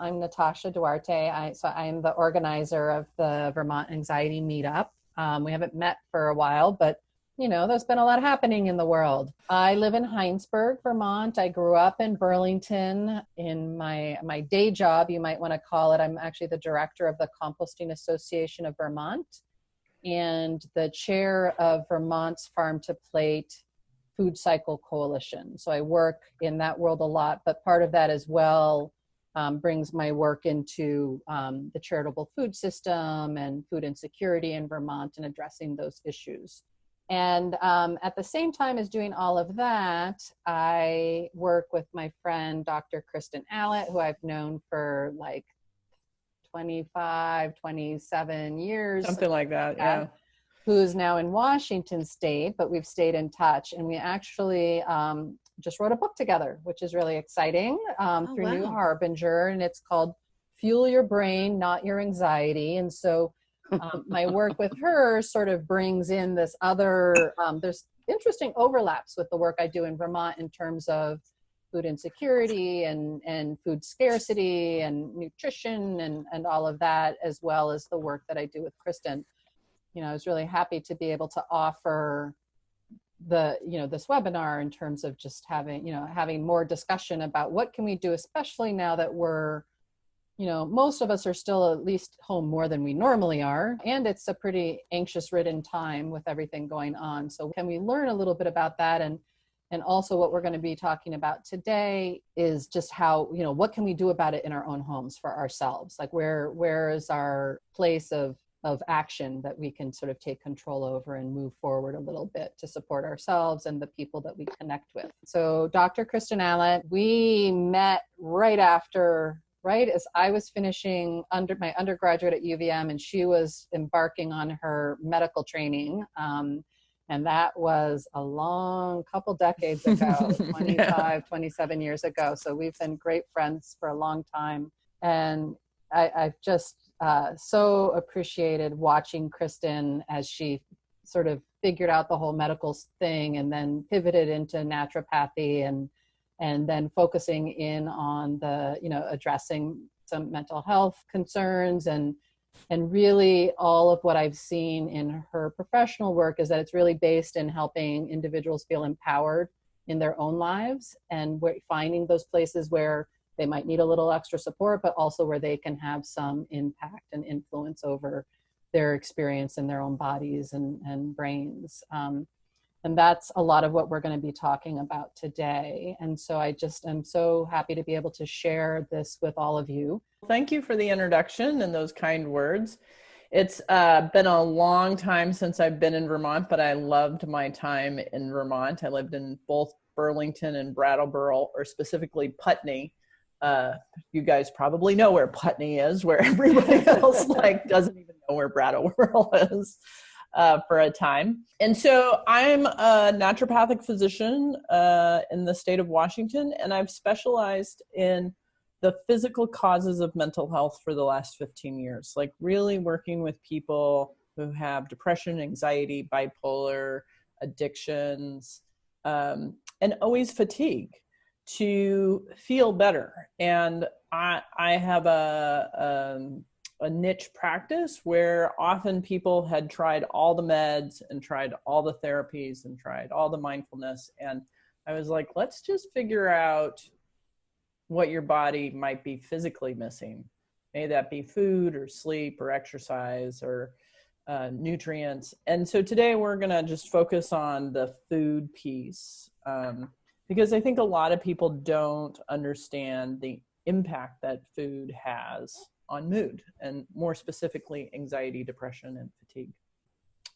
I'm Natasha Duarte. I'm the organizer of the Vermont Anxiety Meetup. We haven't met for a while, but there's been a lot happening in the world. I live in Heinsberg, Vermont. I grew up in Burlington. In my day job, you might want to call it, I'm actually the director of the Composting Association of Vermont and the chair of Vermont's Farm to Plate Food Cycle Coalition. So I work in that world a lot, but part of that as well brings my work into the charitable food system and food insecurity in Vermont and addressing those issues. And at the same time as doing all of that, I work with my friend, Dr. Kristen Allott, who I've known for like 25, 27 years. Something like that, yeah. Who's now in Washington State, but we've stayed in touch. And we actually just wrote a book together, which is really exciting, through New Harbinger. And it's called Fuel Your Brain, Not Your Anxiety. And so my work with her sort of brings in this other, there's interesting overlaps with the work I do in Vermont in terms of food insecurity and food scarcity and nutrition and all of that, as well as the work that I do with Kristen. I was really happy to be able to offer this webinar in terms of just having more discussion about what can we do, especially now that we're, most of us are still at least home more than we normally are. And it's a pretty anxious ridden time with everything going on. So can we learn a little bit about that? And also what we're going to be talking about today is just how, what can we do about it in our own homes for ourselves? Like where is our place of action that we can sort of take control over and move forward a little bit to support ourselves and the people that we connect with. So Dr. Kristen Allott, we met right as I was finishing my undergraduate at UVM and she was embarking on her medical training. And that was a long couple decades ago, 25, 27 years ago. So we've been great friends for a long time. And I've just so appreciated watching Kristen as she sort of figured out the whole medical thing and then pivoted into naturopathy and then focusing in on the, addressing some mental health concerns and really all of what I've seen in her professional work is that it's really based in helping individuals feel empowered in their own lives and finding those places where they might need a little extra support, but also where they can have some impact and influence over their experience in their own bodies and brains. And that's a lot of what we're going to be talking about today. And so I just am so happy to be able to share this with all of you. Thank you for the introduction and those kind words. It's been a long time since I've been in Vermont, but I loved my time in Vermont. I lived in both Burlington and Brattleboro, or specifically Putney. You guys probably know where Putney is, where everybody else doesn't even know where Brattleboro is for a time. And so I'm a naturopathic physician in the state of Washington, and I've specialized in the physical causes of mental health for the last 15 years, really working with people who have depression, anxiety, bipolar, addictions, and always fatigue, to feel better. And I have a niche practice where often people had tried all the meds and tried all the therapies and tried all the mindfulness. And I was like, let's just figure out what your body might be physically missing. May that be food or sleep or exercise or nutrients. And so today we're going to just focus on the food piece. Because I think a lot of people don't understand the impact that food has on mood, and more specifically, anxiety, depression, and fatigue.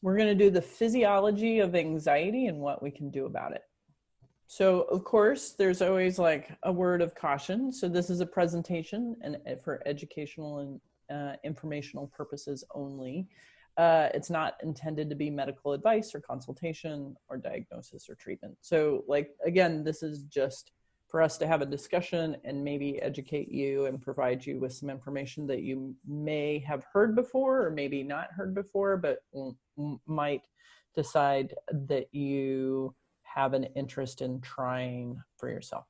We're going to do the physiology of anxiety and what we can do about it. So, of course, there's always a word of caution. So this is a presentation and for educational and informational purposes only. It's not intended to be medical advice or consultation or diagnosis or treatment. So again, this is just for us to have a discussion and maybe educate you and provide you with some information that you may have heard before or maybe not heard before, but might decide that you have an interest in trying for yourself.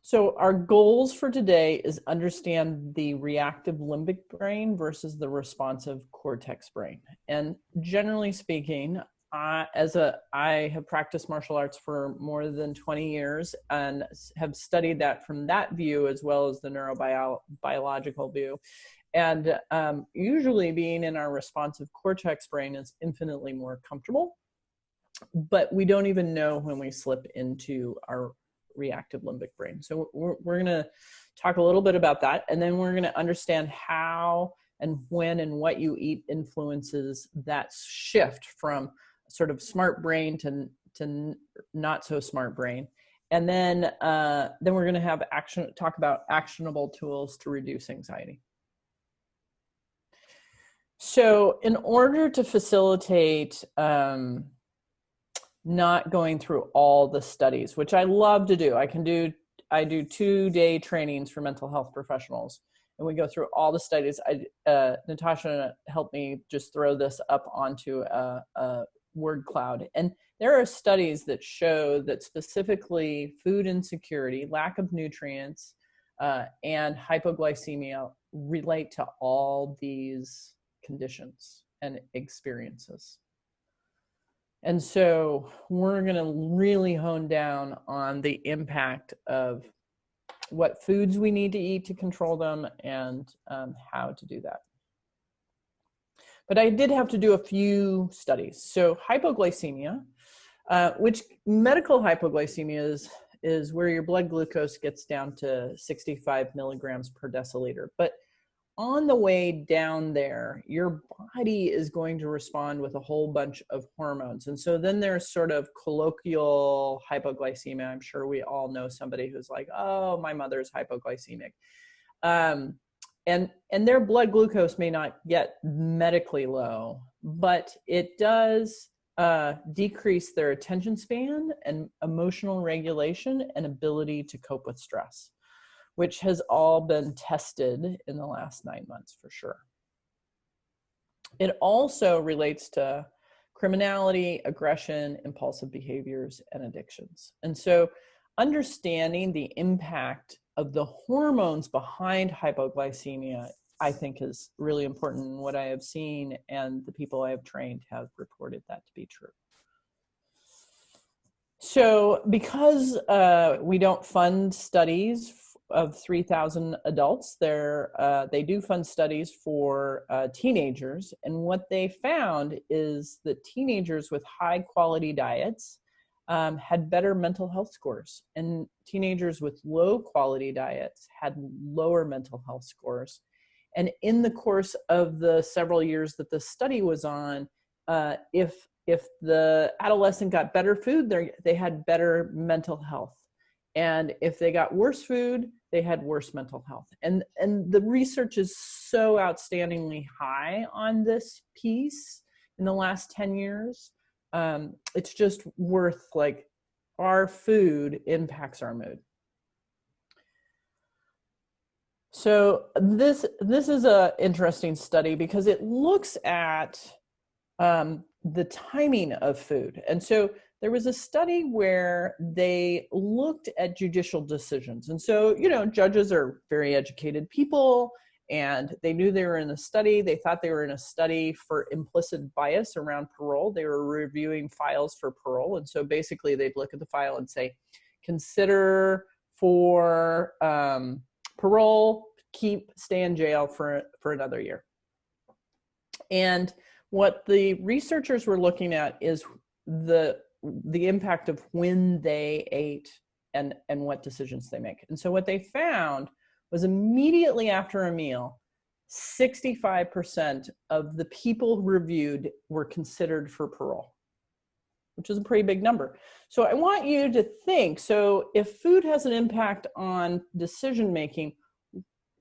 So our goals for today is understand the reactive limbic brain versus the responsive cortex brain. And generally speaking, I have practiced martial arts for more than 20 years and have studied that from that view as well as the neurobiological view. And usually being in our responsive cortex brain is infinitely more comfortable, but we don't even know when we slip into our reactive limbic brain. So we're going to talk a little bit about that, and then we're going to understand how and when and what you eat influences that shift from sort of smart brain to not so smart brain. And then we're going to have talk about actionable tools to reduce anxiety. So in order to facilitate not going through all the studies, which I love to do. I do 2-day trainings for mental health professionals, and we go through all the studies. Natasha helped me just throw this up onto a word cloud. And there are studies that show that specifically food insecurity, lack of nutrients, and hypoglycemia relate to all these conditions and experiences. And so we're going to really hone down on the impact of what foods we need to eat to control them and how to do that. But I did have to do a few studies. So hypoglycemia, which medical hypoglycemia is where your blood glucose gets down to 65 milligrams per deciliter. But on the way down there, your body is going to respond with a whole bunch of hormones. And so then there's sort of colloquial hypoglycemia. I'm sure we all know somebody who's like, oh, my mother's hypoglycemic. And their blood glucose may not get medically low, but it does decrease their attention span and emotional regulation and ability to cope with stress, which has all been tested in the last 9 months for sure. It also relates to criminality, aggression, impulsive behaviors, and addictions. And so understanding the impact of the hormones behind hypoglycemia, I think, is really important. And what I have seen and the people I have trained have reported that to be true. So because we don't fund studies of 3,000 adults, they do fund studies for teenagers. And what they found is that teenagers with high quality diets had better mental health scores, and teenagers with low quality diets had lower mental health scores. And in the course of the several years that the study was on, if the adolescent got better food, they had better mental health. And if they got worse food, they had worse mental health. And the research is so outstandingly high on this piece in the last 10 years. It's just worth, like, our food impacts our mood. So this is an interesting study because it looks at the timing of food. And so there was a study where they looked at judicial decisions. And so, judges are very educated people, and they knew they were in a study. They thought they were in a study for implicit bias around parole. They were reviewing files for parole. And so basically they'd look at the file and say, consider for parole, stay in jail for another year. And what the researchers were looking at is the impact of when they ate and what decisions they make. And so what they found was immediately after a meal, 65% of the people reviewed were considered for parole, which is a pretty big number. So I want you to think, so if food has an impact on decision-making,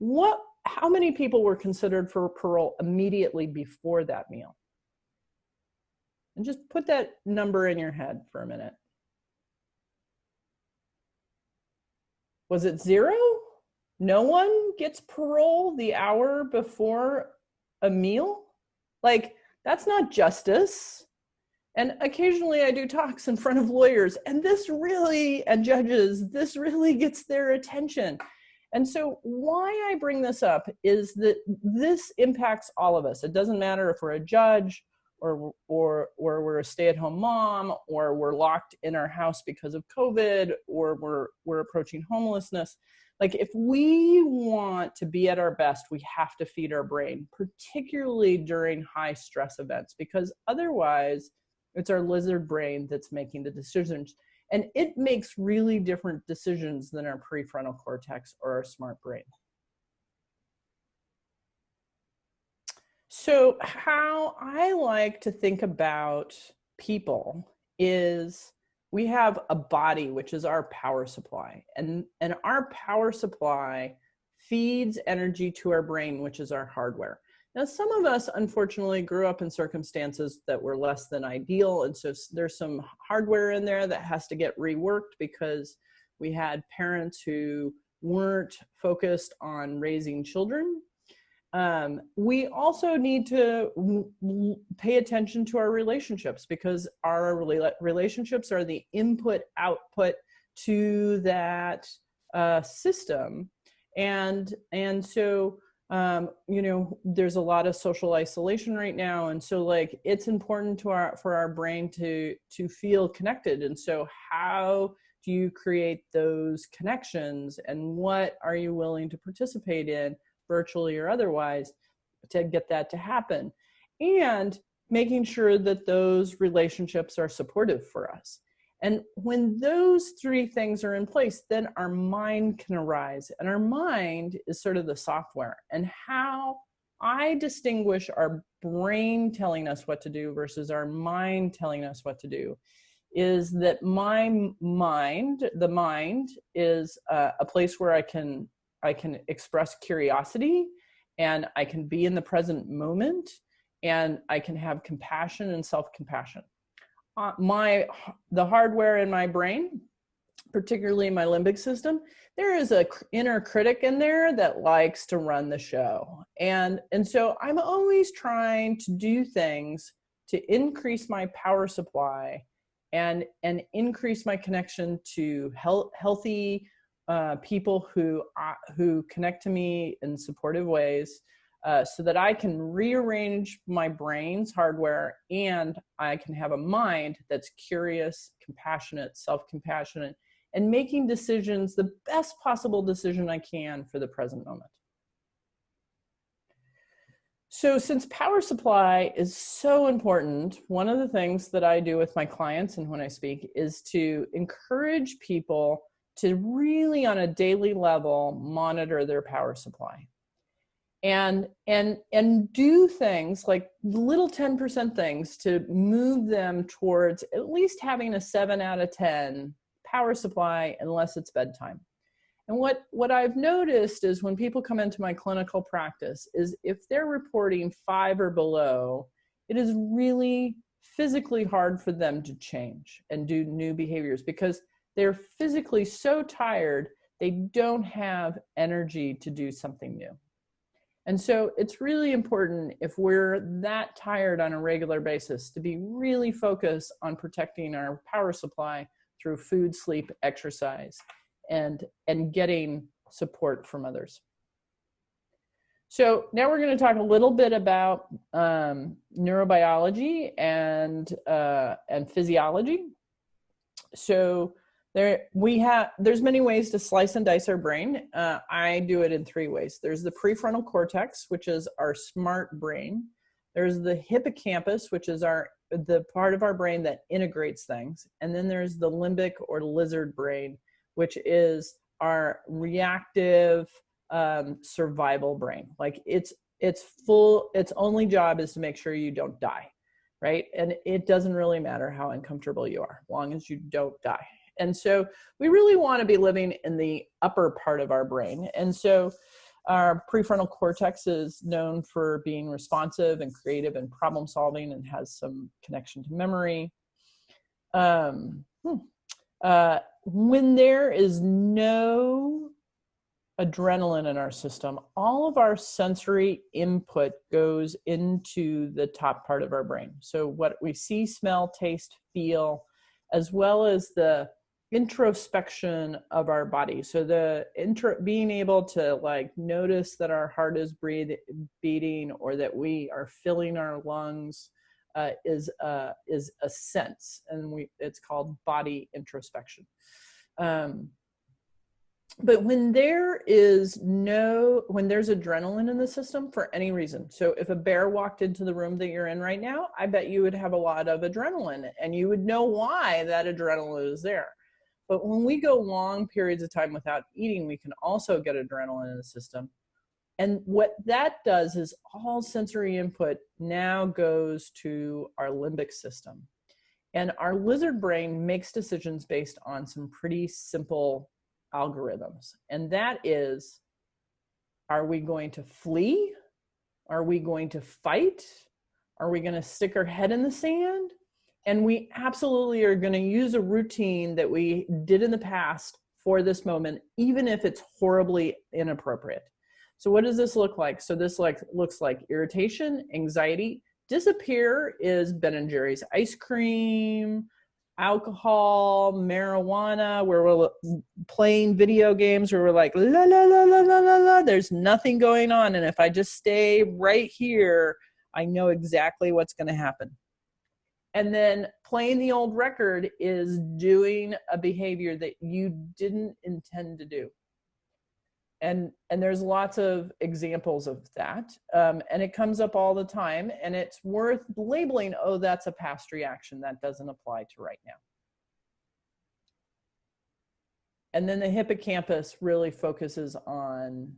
how many people were considered for parole immediately before that meal? And just put that number in your head for a minute. Was it 0? No one gets parole the hour before a meal? Like, that's not justice. And occasionally I do talks in front of lawyers, and judges, this really gets their attention. And so why I bring this up is that this impacts all of us. It doesn't matter if we're a judge or we're a stay-at-home mom, or we're locked in our house because of COVID, or we're approaching homelessness. Like, if we want to be at our best, we have to feed our brain, particularly during high stress events, because otherwise it's our lizard brain that's making the decisions. And it makes really different decisions than our prefrontal cortex or our smart brain. So how I like to think about people is we have a body, which is our power supply. And our power supply feeds energy to our brain, which is our hardware. Now, some of us, unfortunately, grew up in circumstances that were less than ideal. And so there's some hardware in there that has to get reworked because we had parents who weren't focused on raising children. We also need to pay attention to our relationships, because our relationships are the input-output to that system. And so there's a lot of social isolation right now. And so, like, it's important for our brain to feel connected. And so how do you create those connections, and what are you willing to participate in, virtually or otherwise, to get that to happen? And making sure that those relationships are supportive for us. And when those three things are in place, then our mind can arise. And our mind is sort of the software. And how I distinguish our brain telling us what to do versus our mind telling us what to do is that my mind, the mind, is a place where I can express curiosity, and I can be in the present moment, and I can have compassion and self-compassion. The hardware in my brain, particularly my limbic system, there is an inner critic in there that likes to run the show. And so I'm always trying to do things to increase my power supply and increase my connection to healthy people who connect to me in supportive ways, so that I can rearrange my brain's hardware, and I can have a mind that's curious, compassionate, self-compassionate, and making decisions, the best possible decision I can for the present moment. So since power supply is so important, one of the things that I do with my clients and when I speak is to encourage people to really, on a daily level, monitor their power supply. And do things like little 10% things to move them towards at least having a 7 out of 10 power supply, unless it's bedtime. And what I've noticed is when people come into my clinical practice is if they're reporting 5 or below, it is really physically hard for them to change and do new behaviors, because they're physically so tired, they don't have energy to do something new. And so it's really important, if we're that tired on a regular basis, to be really focused on protecting our power supply through food, sleep, exercise, and getting support from others. So now we're going to talk a little bit about neurobiology and physiology. So there's many ways to slice and dice our brain. I do it in 3 ways. There's the prefrontal cortex, which is our smart brain. There's the hippocampus, which is the part of our brain that integrates things. And then there's the limbic or lizard brain, which is our reactive survival brain. Like its only job is to make sure you don't die, right? And it doesn't really matter how uncomfortable you are, as long as you don't die. And so we really want to be living in the upper part of our brain. And so our prefrontal cortex is known for being responsive and creative and problem solving, and has some connection to memory. When there is no adrenaline in our system, all of our sensory input goes into the top part of our brain. So what we see, smell, taste, feel, as well as the introspection of our body. So being able to like notice that our heart is beating, or that we are filling our lungs, is a sense, and it's called body introspection. But when there's adrenaline in the system for any reason, so if a bear walked into the room that you're in right now, I bet you would have a lot of adrenaline, and you would know why that adrenaline is there. But when we go long periods of time without eating, we can also get adrenaline in the system. And what that does is all sensory input now goes to our limbic system. And our lizard brain makes decisions based on some pretty simple algorithms. And that is, are we going to flee? Are we going to fight? Are we going to stick our head in the sand? And we absolutely are going to use a routine that we did in the past for this moment, even if it's horribly inappropriate. So what does this look like? So this looks like irritation, anxiety. Disappear is Ben & Jerry's ice cream, alcohol, marijuana, where we're playing video games where we're like, la, la, la, la, la, la, la, there's nothing going on. And if I just stay right here, I know exactly what's going to happen. And then playing the old record is doing a behavior that you didn't intend to do. And there's lots of examples of that. And it comes up all the time, and it's worth labeling, oh, that's a past reaction. That doesn't apply to right now. And then the hippocampus really focuses on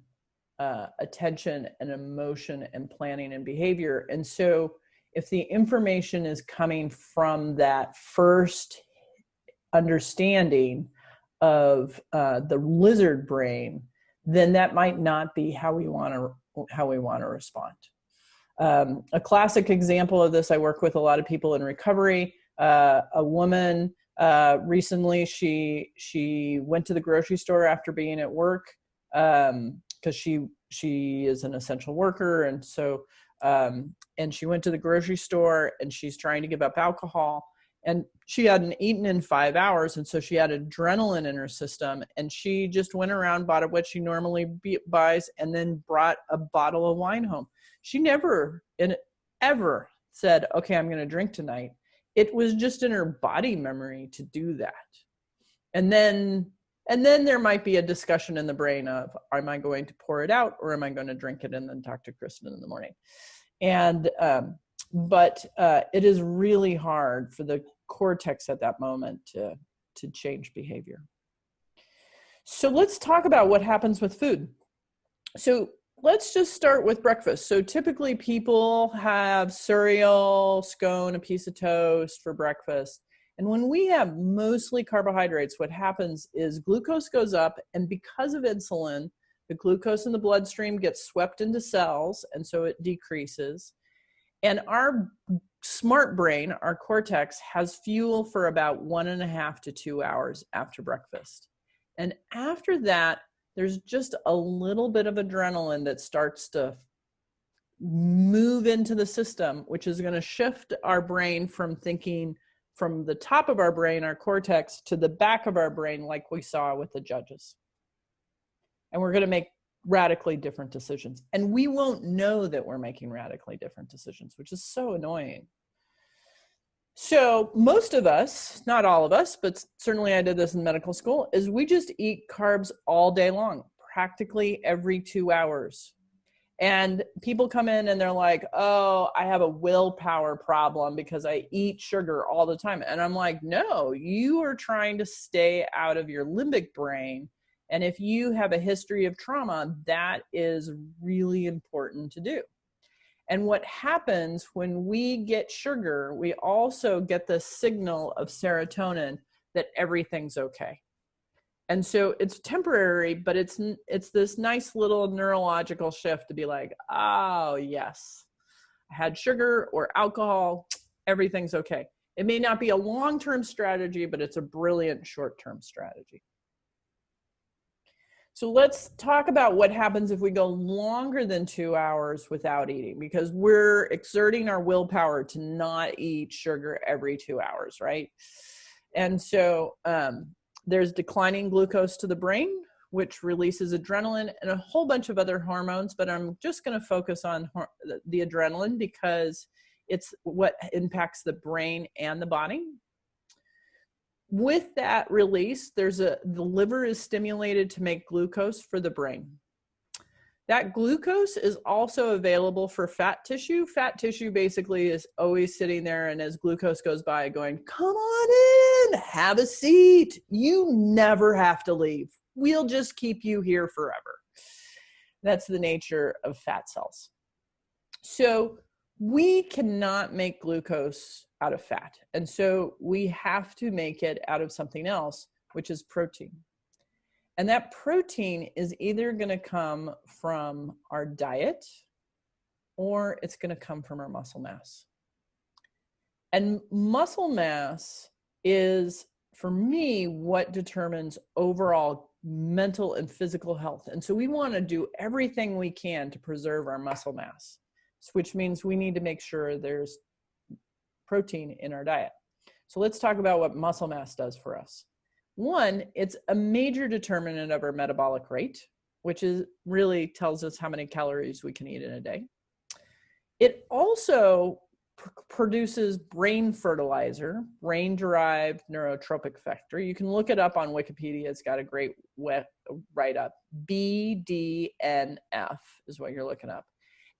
attention and emotion and planning and behavior. And so if the information is coming from that first understanding of the lizard brain, then that might not be how we want to respond. A classic example of this, I work with a lot of people in recovery. A woman recently, she went to the grocery store after being at work, because she is an essential worker, and so and she went to the grocery store, and she's trying to give up alcohol. And she hadn't eaten in 5 hours, and so she had adrenaline in her system, and she just went around, bought what she normally buys, and then brought a bottle of wine home. She never ever said, okay, I'm going to drink tonight. It was just in her body memory to do that. And then there might be a discussion in the brain of, am I going to pour it out, or am I going to drink it and then talk to Kristen in the morning? And but it is really hard for the cortex at that moment to change behavior. So let's talk about what happens with food. So let's just start with breakfast. So typically people have cereal, scone, a piece of toast for breakfast. And when we have mostly carbohydrates, what happens is glucose goes up, and because of insulin, the glucose in the bloodstream gets swept into cells, and so it decreases. And our smart brain, our cortex, has fuel for about 1.5 to 2 hours after breakfast. And after that, there's just a little bit of adrenaline that starts to move into the system, which is going to shift our brain from thinking from the top of our brain, our cortex, to the back of our brain, like we saw with the judges. And we're going to make radically different decisions. And we won't know that we're making radically different decisions, which is so annoying. So most of us, not all of us, but certainly I did this in medical school, is we just eat carbs all day long, practically every 2 hours. And people come in and they're like, oh, I have a willpower problem because I eat sugar all the time. And I'm like, no, you are trying to stay out of your limbic brain. And if you have a history of trauma, that is really important to do. And what happens when we get sugar, we also get the signal of serotonin that everything's okay. And so it's temporary, but it's this nice little neurological shift to be like, oh, yes, I had sugar or alcohol, everything's okay. It may not be a long-term strategy, but it's a brilliant short-term strategy. So let's talk about what happens if we go longer than 2 hours without eating, because we're exerting our willpower to not eat sugar every 2 hours, right? And so there's declining glucose to the brain, which releases adrenaline and a whole bunch of other hormones, but I'm just going to focus on the adrenaline because it's what impacts the brain and the body. With that release, the liver is stimulated to make glucose for the brain. That glucose is also available for fat tissue. Fat tissue basically is always sitting there, and as glucose goes by, going, come on in, have a seat. You never have to leave. We'll just keep you here forever. That's the nature of fat cells. So we cannot make glucose out of fat. And so we have to make it out of something else, which is protein. And that protein is either going to come from our diet or it's going to come from our muscle mass. And muscle mass is, for me, what determines overall mental and physical health. And so we want to do everything we can to preserve our muscle mass, which means we need to make sure there's protein in our diet. So let's talk about what muscle mass does for us. One, it's a major determinant of our metabolic rate, which really tells us how many calories we can eat in a day. It also produces brain fertilizer, brain-derived neurotropic factor. You can look it up on Wikipedia. It's got a great write-up. BDNF is what you're looking up.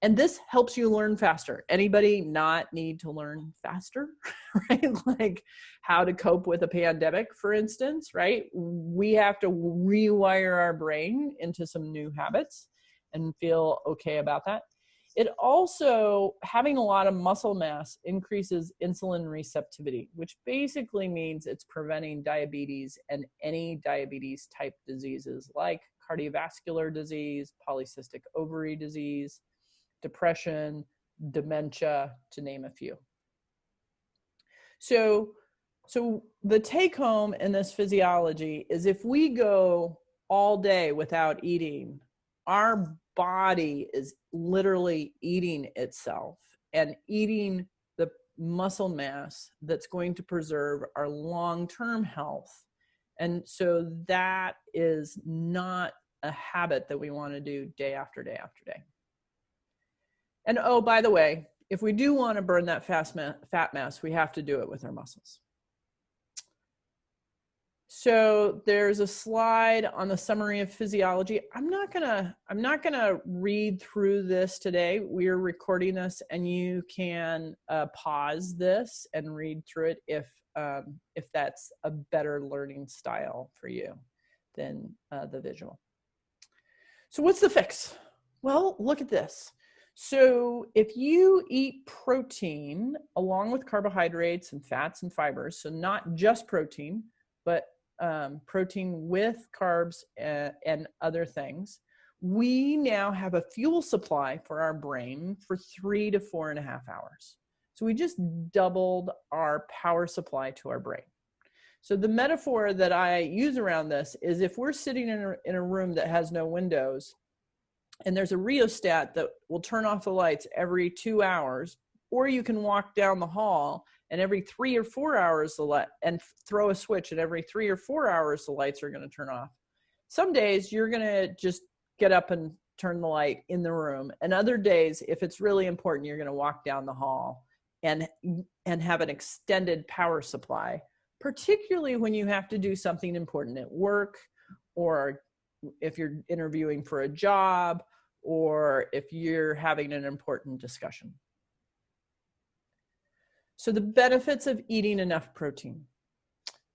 And this helps you learn faster. Anybody not need to learn faster, right? Like how to cope with a pandemic, for instance, right? We have to rewire our brain into some new habits and feel okay about that. It also, having a lot of muscle mass increases insulin receptivity, which basically means it's preventing diabetes and any diabetes type diseases like cardiovascular disease, polycystic ovary disease, depression, dementia, to name a few. So the take home in this physiology is if we go all day without eating, our body is literally eating itself and eating the muscle mass that's going to preserve our long-term health. And so that is not a habit that we want to do day after day after day. And oh, by the way, if we do want to burn that fat mass, we have to do it with our muscles. So there's a slide on the summary of physiology. I'm not gonna read through this today. We're recording this, and you can pause this and read through it if that's a better learning style for you than the visual. So what's the fix? Well, look at this. So if you eat protein along with carbohydrates and fats and fibers, so not just protein, but protein with carbs and other things, we now have a fuel supply for our brain for 3 to 4.5 hours. So we just doubled our power supply to our brain. So the metaphor that I use around this is if we're sitting in a room that has no windows, and there's a rheostat that will turn off the lights every 2 hours, or you can walk down the hall and every 3 or 4 hours and throw a switch, and every 3 or 4 hours the lights are going to turn off. Some days you're going to just get up and turn the light in the room, and other days, if it's really important, you're going to walk down the hall and have an extended power supply, particularly when you have to do something important at work, or if you're interviewing for a job, or if you're having an important discussion. So the benefits of eating enough protein: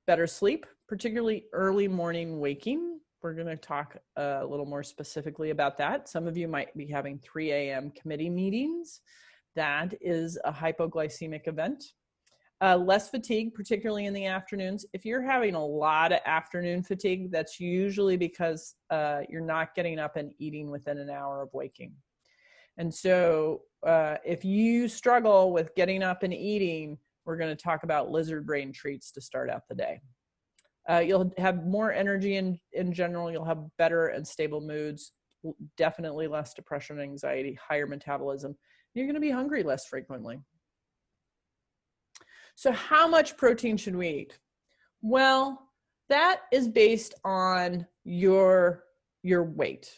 better sleep, particularly early morning waking. We're going to talk a little more specifically about that. Some of you might be having 3 a.m. committee meetings. That is a hypoglycemic event. Less fatigue, particularly in the afternoons. If you're having a lot of afternoon fatigue, that's usually because you're not getting up and eating within an hour of waking. And so if you struggle with getting up and eating, we're going to talk about lizard brain treats to start out the day. You'll have more energy in general. You'll have better and stable moods, definitely less depression and anxiety, higher metabolism. You're going to be hungry less frequently. So how much protein should we eat? Well, that is based on your weight.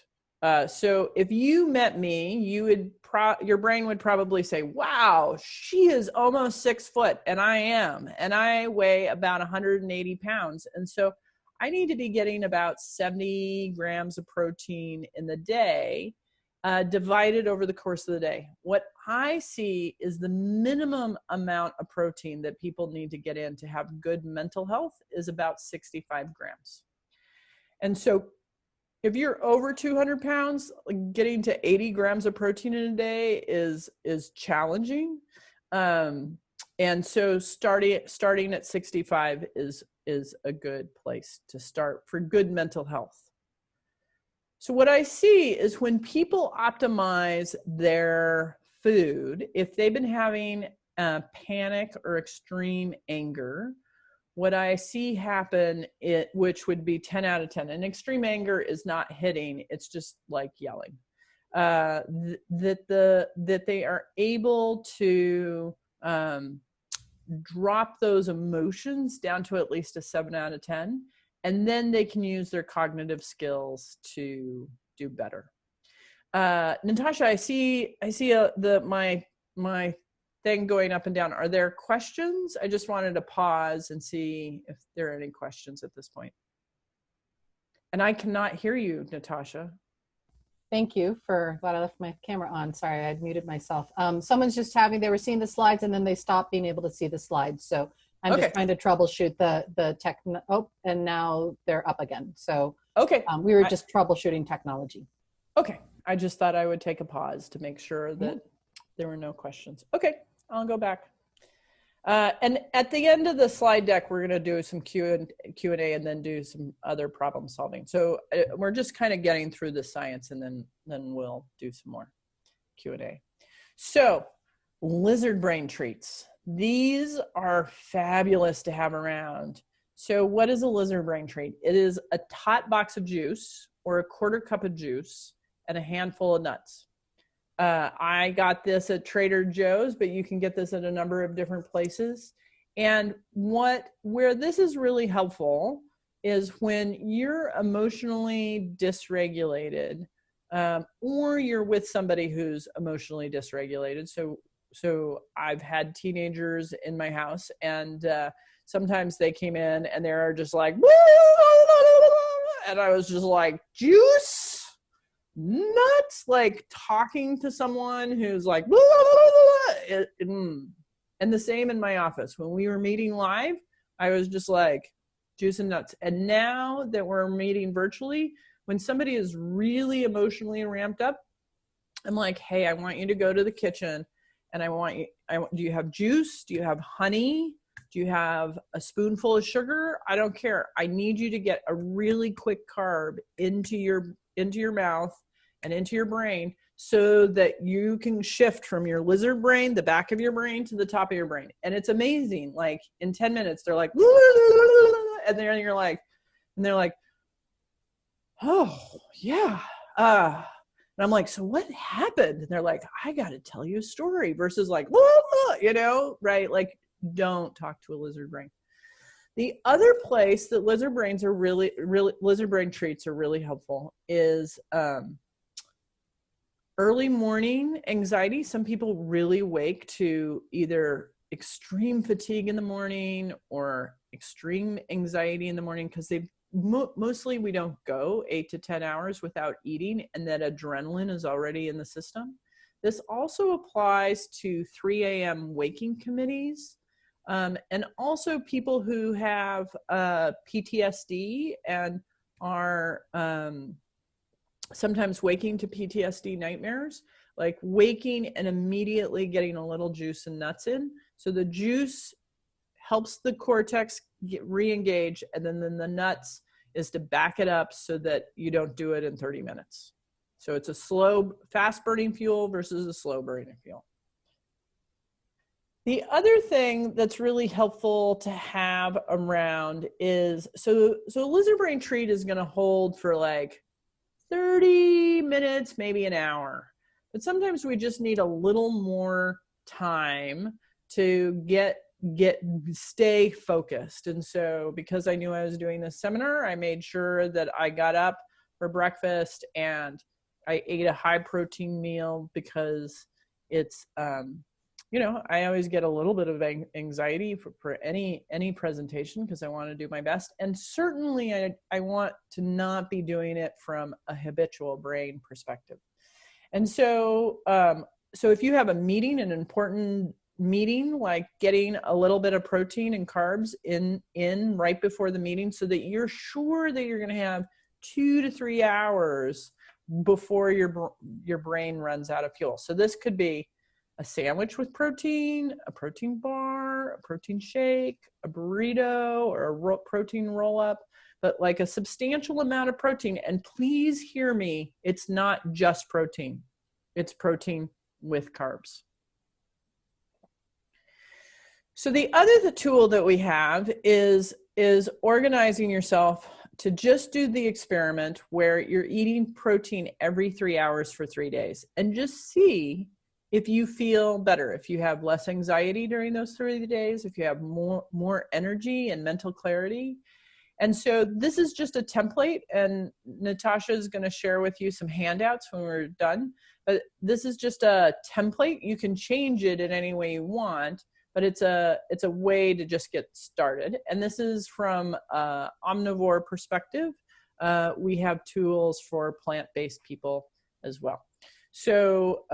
So if you met me, your brain would probably say, wow, she is almost 6 foot and I am, and I weigh about 180 pounds. And so I need to be getting about 70 grams of protein in the day, divided over the course of the day. What I see is the minimum amount of protein that people need to get in to have good mental health is about 65 grams. And so if you're over 200 pounds, getting to 80 grams of protein in a day is challenging. And so starting at 65 is a good place to start for good mental health. So what I see is when people optimize their food, if they've been having panic or extreme anger, what I see happen, which would be 10 out of 10, and extreme anger is not hitting, it's just like yelling, that they are able to drop those emotions down to at least a 7 out of 10. And then they can use their cognitive skills to do better. Natasha, I see my thing going up and down. Are there questions? I just wanted to pause and see if there are any questions at this point. And I cannot hear you, Natasha. Thank you glad I left my camera on. Sorry, I'd muted myself. Someone's just they were seeing the slides and then they stopped being able to see the slides. So I'm just trying to troubleshoot the tech. Oh, and now they're up again. So we were just troubleshooting technology. Okay. I just thought I would take a pause to make sure that there were no questions. Okay. I'll go back. And at the end of the slide deck, we're going to do some Q&A and then do some other problem solving. So we're just kind of getting through the science and then we'll do some more Q&A. So lizard brain treats. These are fabulous to have around. So what is a lizard brain treat? It is a tot box of juice or a quarter cup of juice and a handful of nuts. I got this at Trader Joe's, but you can get this at a number of different places. And where this is really helpful is when you're emotionally dysregulated, or you're with somebody who's emotionally dysregulated. So I've had teenagers in my house, and sometimes they came in and they're just like, and I was just like, juice? Nuts, like talking to someone who's like, and the same in my office. When we were meeting live, I was just like, juice and nuts. And now that we're meeting virtually, when somebody is really emotionally ramped up, I'm like, hey, I want you to go to the kitchen and do you have juice? Do you have honey? Do you have a spoonful of sugar? I don't care. I need you to get a really quick carb into your mouth and into your brain so that you can shift from your lizard brain, the back of your brain, to the top of your brain. And it's amazing. Like in 10 minutes, they're like, and then you're like, and they're like, oh yeah. And I'm like, so what happened? And they're like, I got to tell you a story, versus like, right? Like, don't talk to a lizard brain. The other place that lizard brain treats are really helpful is early morning anxiety. Some people really wake to either extreme fatigue in the morning or extreme anxiety in the morning because mostly we don't go 8 to 10 hours without eating, and that adrenaline is already in the system. This also applies to 3 a.m. waking committees. And also people who have PTSD and are sometimes waking to PTSD nightmares, like waking and immediately getting a little juice and nuts in. So the juice helps the cortex re-engage, and then the nuts is to back it up so that you don't do it in 30 minutes. So it's a fast burning fuel versus a slow burning fuel. The other thing that's really helpful to have around is, so a lizard brain treat is going to hold for like 30 minutes, maybe an hour. But sometimes we just need a little more time to stay focused. And so because I knew I was doing this seminar, I made sure that I got up for breakfast and I ate a high protein meal, because it's, I always get a little bit of anxiety for any presentation, because I want to do my best. And certainly I want to not be doing it from a habitual brain perspective. And so, so if you have a meeting, an important meeting, like getting a little bit of protein and carbs in right before the meeting, so that you're sure that you're going to have 2 to 3 hours before your brain runs out of fuel. So this could be a sandwich with protein, a protein bar, a protein shake, a burrito, or a protein roll-up, but like a substantial amount of protein. And please hear me, it's not just protein. It's protein with carbs. So the other tool that we have is organizing yourself to just do the experiment where you're eating protein every 3 hours for 3 days, and just see if you feel better, if you have less anxiety during those 3 days, if you have more energy and mental clarity. And so this is just a template, and Natasha is going to share with you some handouts when we're done. But this is just a template. You can change it in any way you want, but it's a way to just get started. And this is from an omnivore perspective. We have tools for plant-based people as well. So,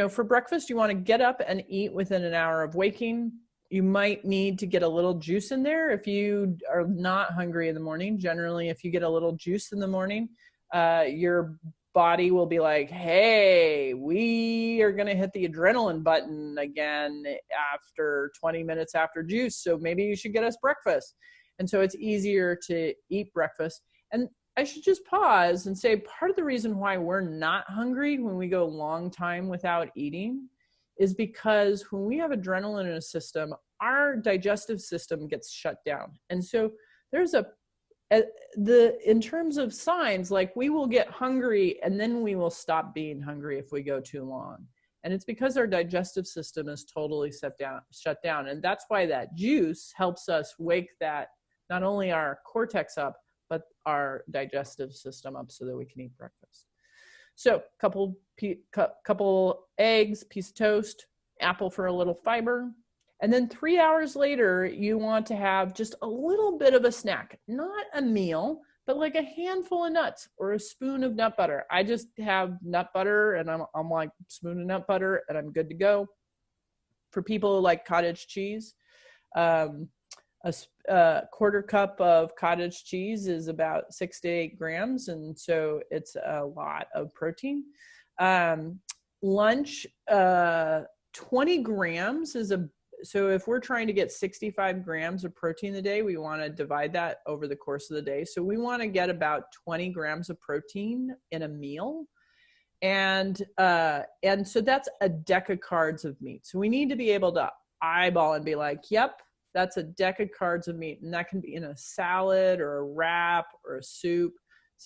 for breakfast, you want to get up and eat within an hour of waking. You might need to get a little juice in there if you are not hungry in the morning. Generally, if you get a little juice in the morning, your body will be like, hey, we are going to hit the adrenaline button again after 20 minutes after juice. So maybe you should get us breakfast. And so it's easier to eat breakfast. And I should just pause and say, part of the reason why we're not hungry when we go a long time without eating is because when we have adrenaline in a system, our digestive system gets shut down. And so there's in terms of signs, like we will get hungry and then we will stop being hungry if we go too long. And it's because our digestive system is totally shut down. And that's why that juice helps us wake that, not only our cortex up, but our digestive system up, so that we can eat breakfast. So couple eggs, piece of toast, apple for a little fiber. And then 3 hours later, you want to have just a little bit of a snack, not a meal, but like a handful of nuts or a spoon of nut butter. I just have nut butter, and I'm like spoon of nut butter, and I'm good to go. For people who like cottage cheese, a quarter cup of cottage cheese is about 6 to 8 grams. And so it's a lot of protein. Lunch, 20 grams so if we're trying to get 65 grams of protein a day, we want to divide that over the course of the day. So we want to get about 20 grams of protein in a meal. And so that's a decacards of meat. So we need to be able to eyeball and be like, yep, that's a decacards of meat. And that can be in a salad or a wrap or a soup.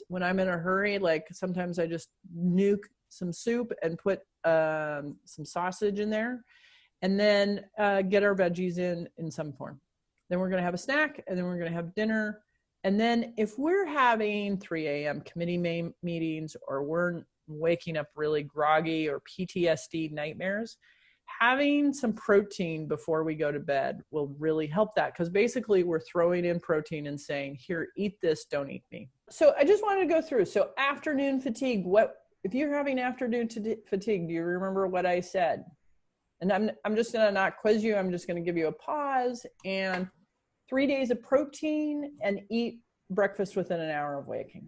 When I'm in a hurry, like sometimes I just nuke some soup and put some sausage in there, and then get our veggies in some form. Then we're going to have a snack, and then we're going to have dinner. And then if we're having 3 a.m. committee meetings, or we're waking up really groggy or PTSD nightmares, having some protein before we go to bed will really help that, because basically we're throwing in protein and saying, here, eat this, don't eat me. So I just wanted to go through. So afternoon fatigue, if you're having afternoon fatigue, do you remember what I said? And I'm just going to not quiz you. I'm just going to give you a pause. And 3 days of protein, and eat breakfast within an hour of waking.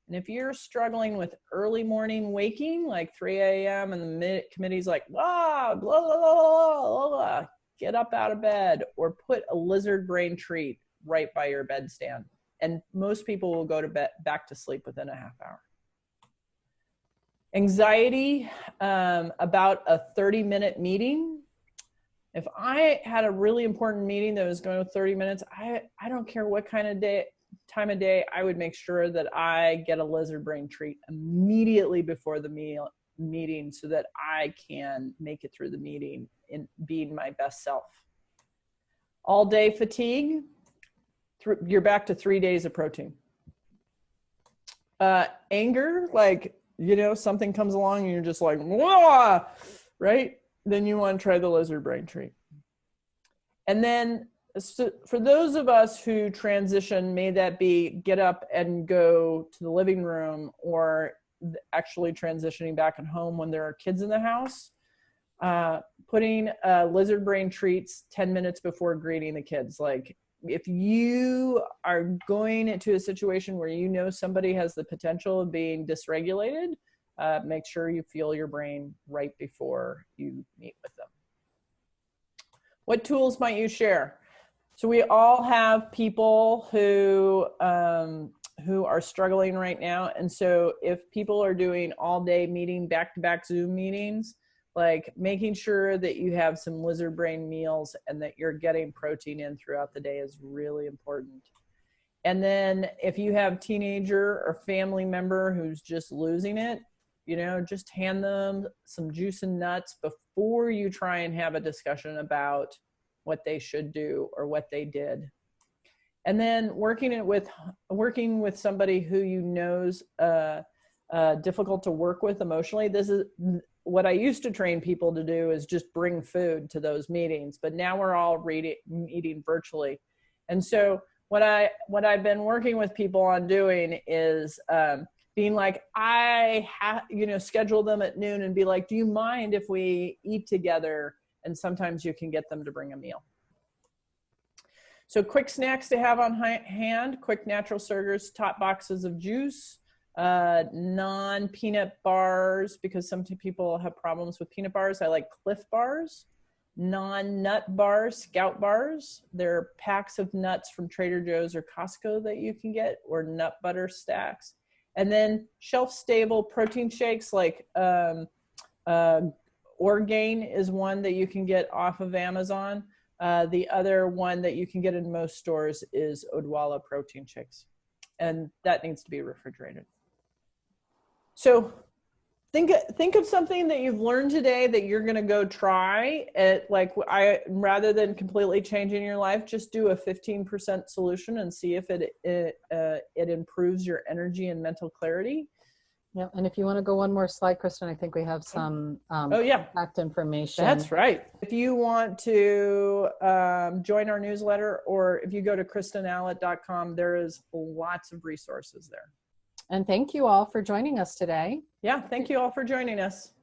And if you're struggling with early morning waking, like 3 a.m. and the committee's like, blah, blah, blah, blah, blah, get up out of bed, or put a lizard brain treat right by your bedstand. And most people will go to bed, back to sleep within a half hour. Anxiety, about a 30-minute meeting. If I had a really important meeting that was going to 30 minutes, I don't care what kind of time of day, I would make sure that I get a lizard brain treat immediately before the meeting so that I can make it through the meeting in being my best self. All day fatigue, you're back to 3 days of protein. Anger, like, something comes along and you're just like, whoa, right? Then you want to try the lizard brain treat. And then for those of us who transition, may that be get up and go to the living room, or actually transitioning back at home when there are kids in the house, putting lizard brain treats 10 minutes before greeting the kids. Like, if you are going into a situation where somebody has the potential of being dysregulated, make sure you fuel your brain right before you meet with them. What tools might you share? So we all have people who are struggling right now. And so if people are doing all day meeting, back-to-back Zoom meetings, like making sure that you have some lizard brain meals and that you're getting protein in throughout the day is really important. And then if you have a teenager or family member who's just losing it, just hand them some juice and nuts before you try and have a discussion about what they should do or what they did. And then working with somebody who is difficult to work with emotionally. This is what I used to train people to do, is just bring food to those meetings, but now we're all meeting virtually. And so what I've been working with people on doing is being like, schedule them at noon and be like, do you mind if we eat together? And sometimes you can get them to bring a meal. So quick snacks to have on hand, quick natural sugars, top boxes of juice, non-peanut bars, because some people have problems with peanut bars. I like Cliff bars. Non-nut bars, Scout bars. There are packs of nuts from Trader Joe's or Costco that you can get, or nut butter stacks. And then shelf-stable protein shakes like Orgain is one that you can get off of Amazon. The other one that you can get in most stores is Odwalla protein shakes, and that needs to be refrigerated. So think of something that you've learned today that you're going to go try it. Rather than completely changing your life, just do a 15% solution and see if it improves your energy and mental clarity. Yeah, and if you want to go one more slide, Kristen, I think we have some contact information. That's right. If you want to join our newsletter, or if you go to KristenAllott.com, there is lots of resources there. And thank you all for joining us today. Yeah, thank you all for joining us.